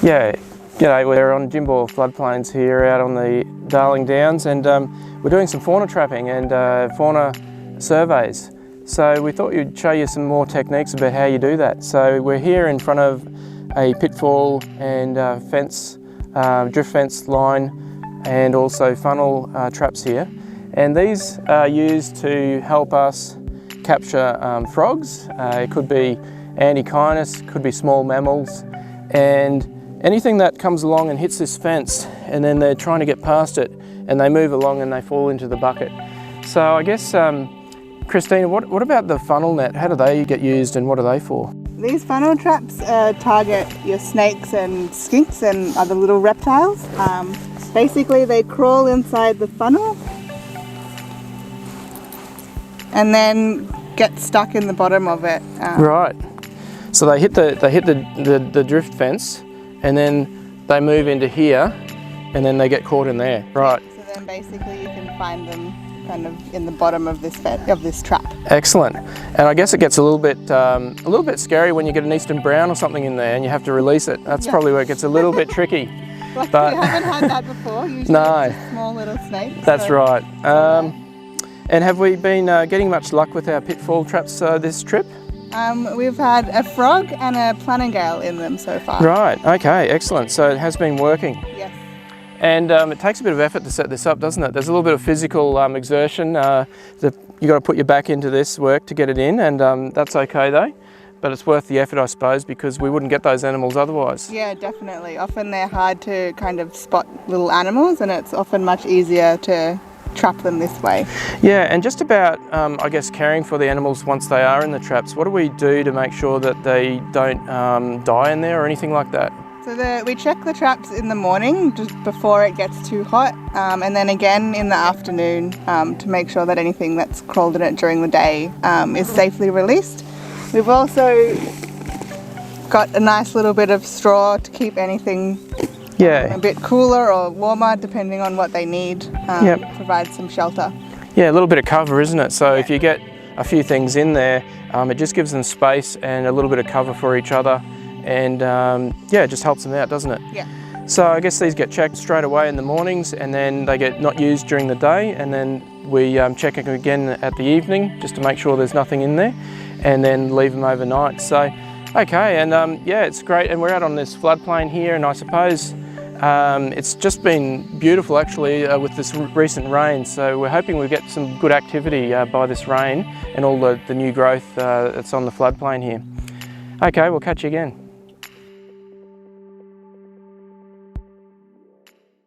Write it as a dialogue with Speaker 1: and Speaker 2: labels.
Speaker 1: Yeah, g'day, we're on Jimbour Flood Plains here out on the Darling Downs, and we're doing some fauna trapping and fauna surveys. So we thought we'd show you some more techniques about how you do that. So we're here in front of a pitfall and fence, drift fence line, and also funnel traps here. And these are used to help us capture frogs. It could be antechinus, could be small mammals, and anything that comes along and hits this fence and then they're trying to get past it and they move along and they fall into the bucket. So I guess, Christina, what about the funnel net? How do they get used and what are they for?
Speaker 2: These funnel traps target your snakes and skinks and other little reptiles. Basically they crawl inside the funnel and then get stuck in the bottom of it.
Speaker 1: Right. So they hit the drift fence and then they move into here and then they get caught in there. Right.
Speaker 2: So then basically you can find them kind of in the bottom of this trap.
Speaker 1: Excellent. And I guess it gets a little bit scary when you get an eastern brown or something in there and you have to release it. That's probably where it gets a little bit tricky.
Speaker 2: But we haven't had that before. Usually
Speaker 1: no.
Speaker 2: It's just small little snakes.
Speaker 1: That's so, right. And have we been getting much luck with our pitfall traps this trip?
Speaker 2: We've had a frog and a planigale in them so far.
Speaker 1: Right, okay, excellent. So it has been working.
Speaker 2: Yes.
Speaker 1: And it takes a bit of effort to set this up, doesn't it? There's a little bit of physical exertion. You've got to put your back into this work to get it in, and that's okay though. But it's worth the effort, I suppose, because we wouldn't get those animals otherwise.
Speaker 2: Yeah, definitely. Often they're hard to kind of spot little animals, and it's often much easier to trap them this way.
Speaker 1: Yeah, and just about, I guess, caring for the animals once they are in the traps, what do we do to make sure that they don't die in there or anything like that?
Speaker 2: So we check the traps in the morning just before it gets too hot, and then again in the afternoon to make sure that anything that's crawled in it during the day is safely released. We've also got a nice little bit of straw to keep anything a bit cooler or warmer depending on what they need, provide some shelter.
Speaker 1: Yeah, a little bit of cover, isn't it? So if you get a few things in there, it just gives them space and a little bit of cover for each other, and it just helps them out, doesn't it?
Speaker 2: Yeah.
Speaker 1: So I guess these get checked straight away in the mornings and then they get not used during the day, and then we check them again at the evening just to make sure there's nothing in there, and then leave them overnight. So, okay, and it's great, and we're out on this floodplain here, and I suppose it's just been beautiful actually with this recent rain, so we're hoping we get some good activity by this rain and all the new growth that's on the floodplain here. Okay, we'll catch you again.